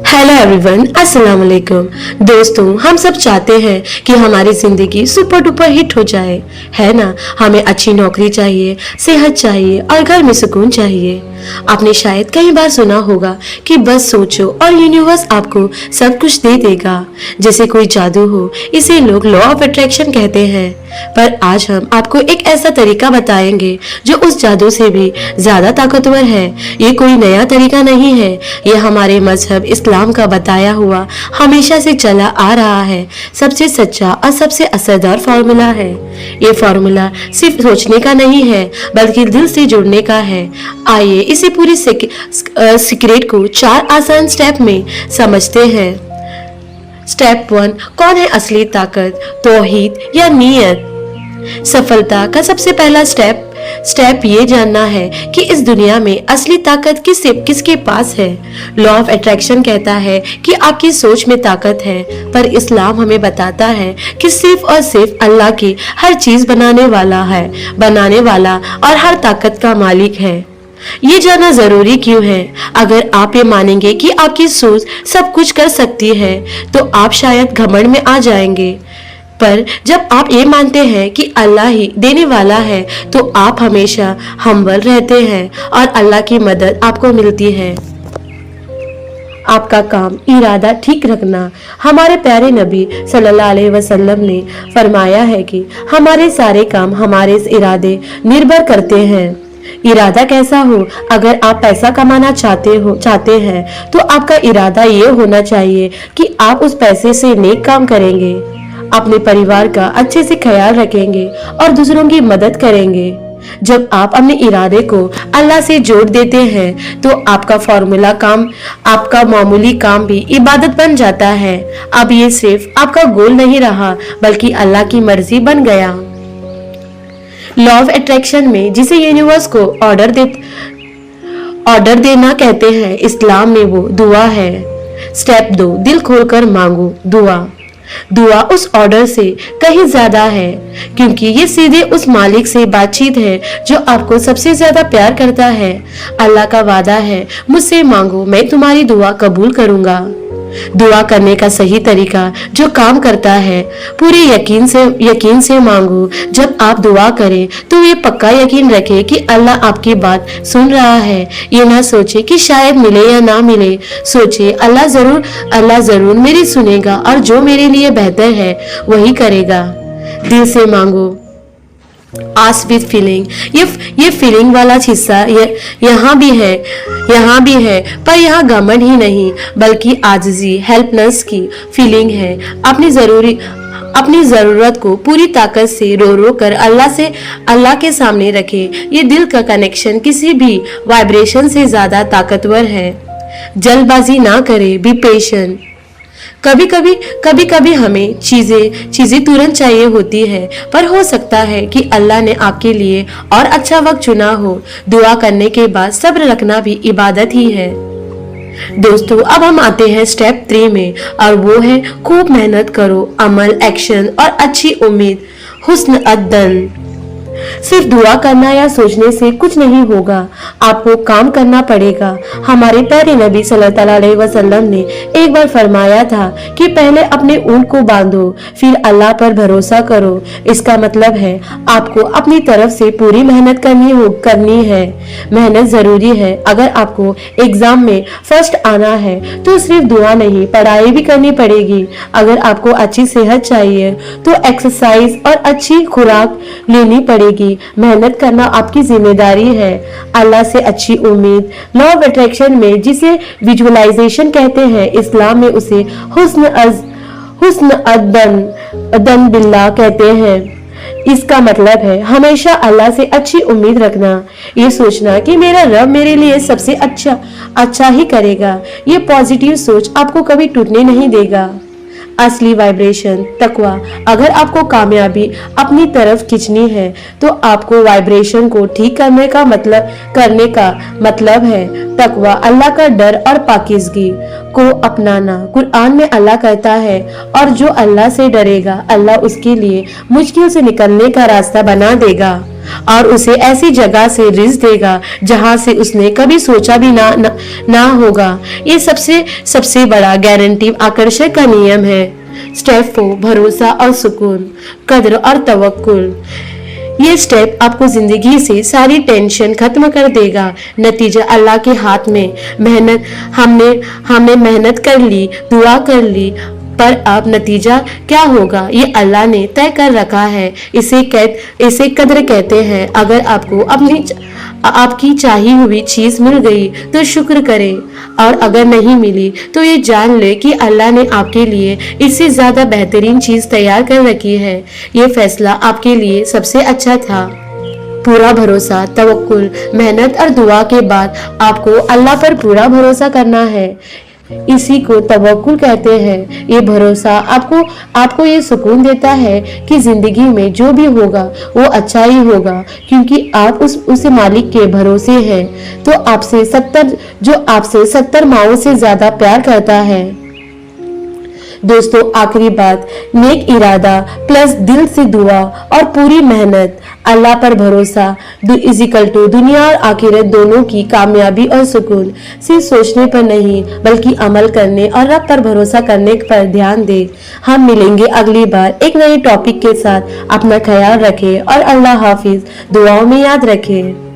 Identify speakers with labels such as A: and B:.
A: Hello everyone, अस्सलाम वालेकुम। दोस्तों, हम सब चाहते हैं कि हमारी जिंदगी सुपर डुपर हिट हो जाए, है ना। हमें अच्छी नौकरी चाहिए, सेहत चाहिए और घर में सुकून चाहिए। आपने शायद कई बार सुना होगा कि बस सोचो और यूनिवर्स आपको सब कुछ दे देगा, जैसे कोई जादू हो। इसे लोग लॉ ऑफ अट्रैक्शन कहते हैं। पर आज हम आपको एक ऐसा तरीका बताएंगे जो उस जादू से भी ज्यादा ताकतवर है। ये कोई नया तरीका नहीं है, ये हमारे मजहब इस्लाम का बताया हुआ हमेशा से चला आ रहा है सबसे सच्चा और सबसे असरदार फॉर्मूला है। ये फॉर्मूला सिर्फ सोचने का नहीं है, बल्कि दिल से जुड़ने का है। आइए इसी पूरी सीक्रेट को 4 आसान स्टेप में समझते हैं। स्टेप 1, कौन है असली ताकत, तौहीद या नीयत। सफलता का सबसे पहला स्टेप ये जानना है कि इस दुनिया में असली ताकत किसके पास है। लॉ ऑफ अट्रैक्शन कहता है कि आपकी सोच में ताकत है, पर इस्लाम हमें बताता है कि सिर्फ और सिर्फ अल्लाह की हर चीज बनाने वाला और हर ताकत का मालिक है। ये जानना जरूरी क्यों है? अगर आप ये मानेंगे कि आपकी सोच सब कुछ कर सकती है, तो आप शायद घमंड में आ जाएंगे। पर जब आप ये मानते हैं कि अल्लाह ही देने वाला है, तो आप हमेशा हम्बल रहते हैं और अल्लाह की मदद आपको मिलती है। आपका काम इरादा ठीक रखना। हमारे प्यारे नबी सल्लल्लाहु अलैहि वसल्लम ने फरमाया है कि हमारे सारे काम हमारे इरादे निर्भर करते हैं। इरादा कैसा हो? अगर आप पैसा कमाना चाहते हैं, तो आपका इरादा ये होना चाहिए कि आप उस पैसे से नेक काम करेंगे, अपने परिवार का अच्छे से ख्याल रखेंगे और दूसरों की मदद करेंगे। जब आप अपने इरादे को अल्लाह से जोड़ देते हैं, तो आपका मामूली काम भी इबादत बन जाता है। अब ये सिर्फ आपका गोल नहीं रहा, बल्कि अल्लाह की मर्जी बन गया। लॉ ऑफ अट्रैक्शन में जिसे यूनिवर्स को ऑर्डर देना कहते हैं, इस्लाम में वो दुआ है। स्टेप 2, दिल खोलकर मांगो। दुआ उस ऑर्डर से कहीं ज्यादा है, क्योंकि ये सीधे उस मालिक से बातचीत है जो आपको सबसे ज्यादा प्यार करता है। अल्लाह का वादा है, मुझसे मांगो, मैं तुम्हारी दुआ कबूल करूंगा। दुआ करने का सही तरीका जो काम करता है, पूरे यकीन से मांगो। जब आप दुआ करें तो ये पक्का यकीन रखें कि अल्लाह आपकी बात सुन रहा है। ये ना सोचे कि शायद मिले या ना मिले, सोचे अल्लाह जरूर मेरी सुनेगा और जो मेरे लिए बेहतर है वही करेगा। दिल से मांगो। Ask with feeling. ये फीलिंग वाला हिस्सा यहाँ भी है, पर यहाँ घमंड ही नहीं, बल्कि आजिज़ी, हेल्पलेस की फीलिंग है। अपनी जरूरत को पूरी ताकत से रो कर अल्लाह के सामने रखें। ये दिल का कनेक्शन किसी भी वाइब्रेशन से ज्यादा ताकतवर है। जल्दबाजी ना करें, बी पेशेंट। कभी कभी हमें चीजें तुरंत चाहिए होती है, पर हो सकता है कि अल्लाह ने आपके लिए और अच्छा वक्त चुना हो। दुआ करने के बाद सब्र रखना भी इबादत ही है। दोस्तों, अब हम आते हैं स्टेप 3 में, और वो है खूब मेहनत करो, अमल, एक्शन और अच्छी उम्मीद, हुस्न अद्दन। सिर्फ दुआ करना या सोचने से कुछ नहीं होगा, आपको काम करना पड़ेगा। हमारे प्यारे नबी सल्लल्लाहु अलैहि वसल्लम ने एक बार फरमाया था कि पहले अपने ऊंट को बांधो, फिर अल्लाह पर भरोसा करो। इसका मतलब है आपको अपनी तरफ से पूरी मेहनत करनी है। मेहनत जरूरी है। अगर आपको एग्जाम में फर्स्ट आना है, तो सिर्फ दुआ नहीं, पढ़ाई भी करनी पड़ेगी। अगर आपको अच्छी सेहत चाहिए, तो एक्सरसाइज और अच्छी खुराक लेनी पड़ेगी। मेहनत करना आपकी जिम्मेदारी है। अल्लाह से अच्छी उम्मीद। लॉ ऑफ अट्रैक्शन में जिसे विजुअलाइजेशन कहते हैं, इस्लाम में उसे हुस्न अद्दन बिल्लाह कहते हैं। इसका मतलब है हमेशा अल्लाह से अच्छी उम्मीद रखना। ये सोचना कि मेरा रब मेरे लिए सबसे अच्छा ही करेगा। ये पॉजिटिव सोच आपको कभी टूटने नहीं देगा। असली वाइब्रेशन, तकवा। अगर आपको कामयाबी अपनी तरफ खींचनी है, तो आपको वाइब्रेशन को ठीक करने का मतलब है तकवा, अल्लाह का डर और पाकीज़गी को अपनाना। कुरान में अल्लाह कहता है, और जो अल्लाह से डरेगा, अल्लाह उसके लिए मुश्किल से निकलने का रास्ता बना देगा। और उसे ऐसी जगह से रिस्क देगा जहां से उसने कभी सोचा भी ना होगा। ये सबसे बड़ा गारंटी आकर्षण का नियम है। स्टेप 4, भरोसा और सुकून, कद्र और तवक्कुल। ये स्टेप आपको जिंदगी से सारी टेंशन खत्म कर देगा। नतीजा अल्लाह के हाथ में। हमने मेहनत कर ली, दुआ कर ली, पर अब नतीजा क्या होगा ये अल्लाह ने तय कर रखा है। इसे कद्र कहते हैं। अगर आपकी चाहिए हुई चीज मिल गई तो शुक्र करें, और अगर नहीं मिली तो ये जान ले कि अल्लाह ने आपके लिए इससे ज्यादा बेहतरीन चीज तैयार कर रखी है। ये फैसला आपके लिए सबसे अच्छा था। पूरा भरोसा, तवक्कुल, मेहनत और दुआ के बाद आपको अल्लाह पर पूरा भरोसा करना है। इसी को तवक्कुल कहते हैं। ये भरोसा आपको ये सुकून देता है कि जिंदगी में जो भी होगा वो अच्छा ही होगा, क्योंकि आप उस मालिक के भरोसे हैं जो आपसे 70 माओं से ज्यादा प्यार करता है। दोस्तों, आखिरी बात, नेक इरादा प्लस दिल से दुआ और पूरी मेहनत, अल्लाह पर भरोसा इक्वल टू दुनिया और आखिरत दोनों की कामयाबी और सुकून। सिर्फ सोचने पर नहीं बल्कि अमल करने और रब पर भरोसा करने पर ध्यान दे। हम मिलेंगे अगली बार एक नए टॉपिक के साथ। अपना ख्याल रखें और अल्लाह हाफिज। दुआओं में याद रखें।